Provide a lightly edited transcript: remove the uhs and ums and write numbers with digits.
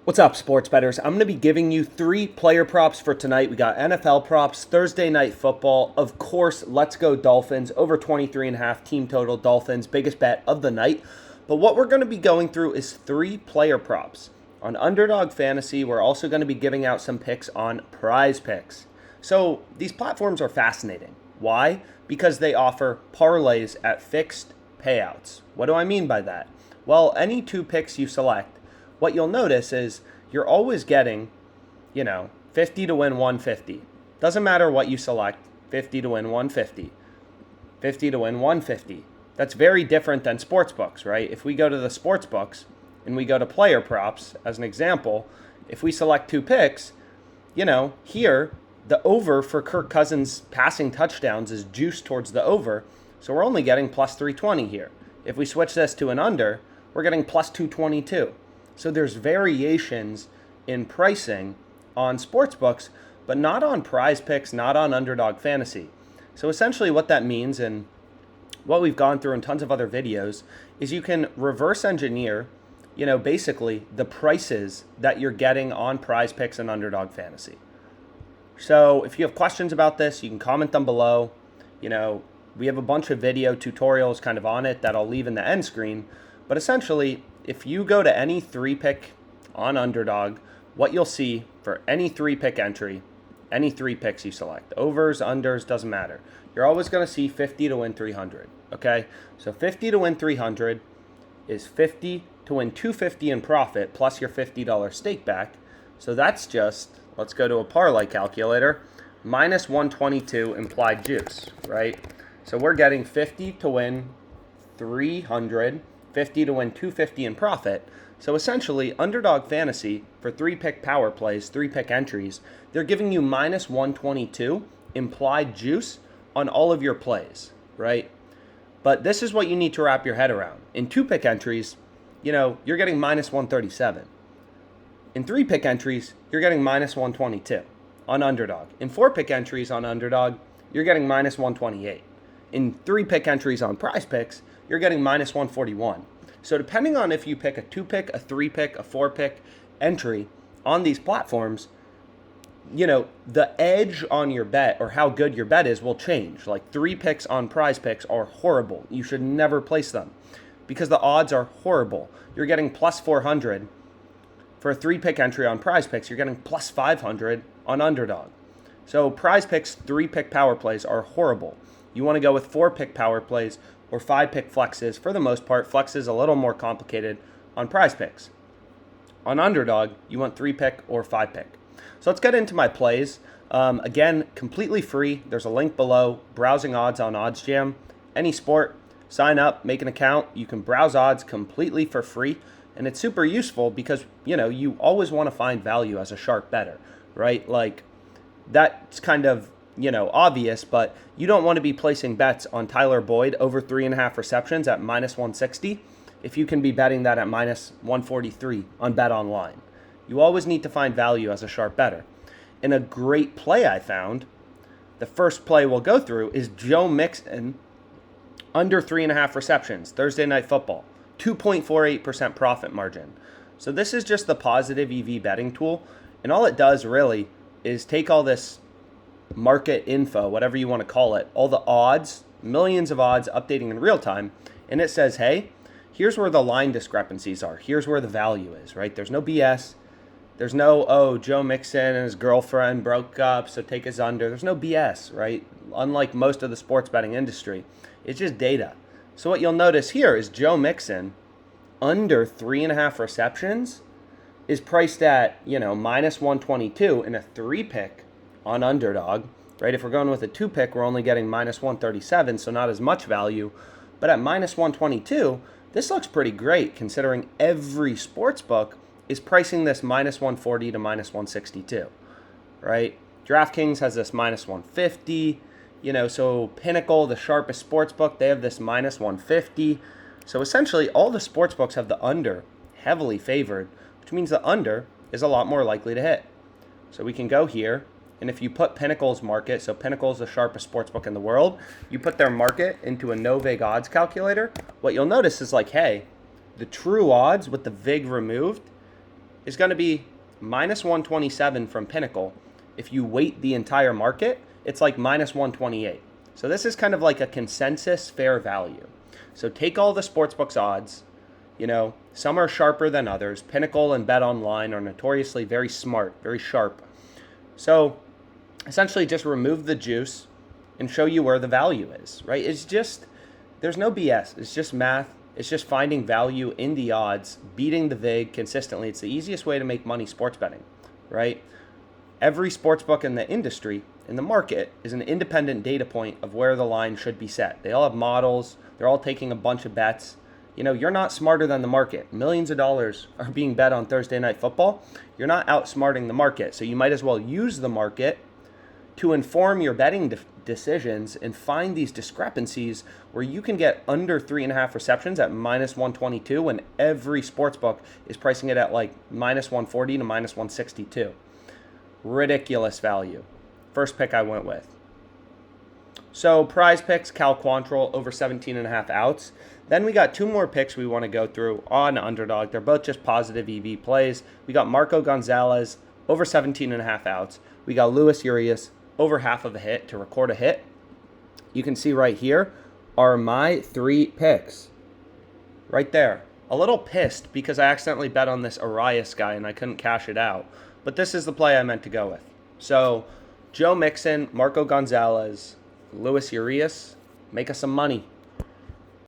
What's up, sports bettors? I'm going to be giving you 3 player props for tonight. We got NFL props, Thursday night football. Of course, let's go Dolphins, over 23.5 team total. Dolphins, biggest bet of the night. But what we're going to be going through is 3 player props. On Underdog Fantasy, we're also going to be giving out some picks on prizepicks. So these platforms are fascinating. Why? Because they offer parlays at fixed payouts. What do I mean by that? Well, any 2 picks you select, what you'll notice is you're always getting, 50 to win 150. Doesn't matter what you select, 50 to win 150, 50 to win 150. That's very different than sports books, right? If we go to the sports books and we go to player props, as an example, if we select 2 picks, here, the over for Kirk Cousins passing touchdowns is juiced towards the over, so we're only getting plus 320 here. If we switch this to an under, we're getting plus 222. So there's variations in pricing on sportsbooks, but not on prizepicks, not on Underdog Fantasy. So essentially what that means, and what we've gone through in tons of other videos, is you can reverse engineer, basically the prices that you're getting on prizepicks and Underdog Fantasy. So if you have questions about this, you can comment them below. We have a bunch of video tutorials kind of on it that I'll leave in the end screen. But essentially, if you go to any 3-pick on Underdog, what you'll see for any 3-pick entry, any 3 picks you select, overs, unders, doesn't matter. You're always going to see 50 to win 300, okay? So 50 to win 300 is 50 to win 250 in profit plus your $50 stake back. So that's just, let's go to a parlay calculator, minus 122 implied juice, right? So we're getting 50 to win 300, 50 to win 250 in profit. So essentially, Underdog Fantasy, for 3-pick power plays, 3-pick entries, they're giving you minus 122 implied juice on all of your plays, right? But this is what you need to wrap your head around. In 2-pick entries, you're getting minus 137. In 3-pick entries, you're getting minus 122 on Underdog. In 4-pick entries on Underdog, you're getting minus 128. In 3-pick entries on prizepicks, you're getting minus 141. So depending on if you pick a 2-pick, a 3-pick, a 4-pick entry on these platforms, the edge on your bet or how good your bet is will change. Like 3 picks on prizepicks are horrible. You should never place them because the odds are horrible. You're getting plus 400 for a 3-pick entry on prizepicks. You're getting plus 500 on Underdog. So prizepicks 3-pick power plays are horrible. You want to go with 4-pick power plays or 5-pick flexes. For the most part, flex is a little more complicated on prizepicks. On Underdog, you want 3-pick or 5-pick. So let's get into my plays. Again, completely free. There's a link below. Browsing odds on OddsJam. Any sport, sign up, make an account. You can browse odds completely for free. And it's super useful because, you always want to find value as a sharp bettor, right? Like, that's kind of obvious, but you don't want to be placing bets on Tyler Boyd over 3.5 receptions at minus 160 if you can be betting that at minus 143 on Bet Online. You always need to find value as a sharp bettor. And a great play I found, the first play we'll go through, is Joe Mixon under 3.5 receptions, Thursday Night Football, 2.48% profit margin. So this is just the positive EV betting tool, and all it does really is take all this market info, whatever you want to call it, all the odds, millions of odds updating in real time, and it says, hey, here's where the line discrepancies are. Here's where the value is, right? There's no BS. There's no, Joe Mixon and his girlfriend broke up, so take his under. There's no BS, right? Unlike most of the sports betting industry, it's just data. So what you'll notice here is Joe Mixon under 3.5 receptions is priced at, minus 122 in a 3-pick on Underdog, right? If we're going with a 2-pick, we're only getting minus 137, so not as much value. But at minus 122, this looks pretty great considering every sports book is pricing this minus 140 to minus 162, right? DraftKings has this minus 150, so Pinnacle, the sharpest sports book, they have this minus 150. So essentially, all the sports books have the under heavily favored, which means the under is a lot more likely to hit. So we can go here. And if you put Pinnacle's market, so Pinnacle's the sharpest sportsbook in the world, you put their market into a no vig odds calculator, what you'll notice is like, hey, the true odds with the vig removed is going to be minus 127 from Pinnacle. If you weight the entire market, it's like minus 128. So this is kind of like a consensus fair value. So take all the sportsbooks odds. Some are sharper than others. Pinnacle and Bet Online are notoriously very smart, very sharp. So essentially just remove the juice and show you where the value is, right? There's no BS. It's just math. It's just finding value in the odds, beating the VIG consistently. It's the easiest way to make money sports betting, right? Every sportsbook in the industry, in the market, is an independent data point of where the line should be set. They all have models. They're all taking a bunch of bets. You're not smarter than the market. Millions of dollars are being bet on Thursday Night Football. You're not outsmarting the market. So you might as well use the market to inform your betting decisions and find these discrepancies where you can get under 3.5 receptions at minus 122 when every sportsbook is pricing it at like minus 140 to minus 162. Ridiculous value. First pick I went with. So prize picks, Cal Quantrill over 17.5 outs. Then we got two more picks we want to go through on Underdog. They're both just positive EV plays. We got Marco Gonzalez over 17.5 outs. We got Luis Urias over half of a hit to record a hit. You can see right here are my three picks. Right there. A little pissed because I accidentally bet on this Arias guy and I couldn't cash it out. But this is the play I meant to go with. So Joe Mixon, Marco Gonzalez, Luis Urias, make us some money.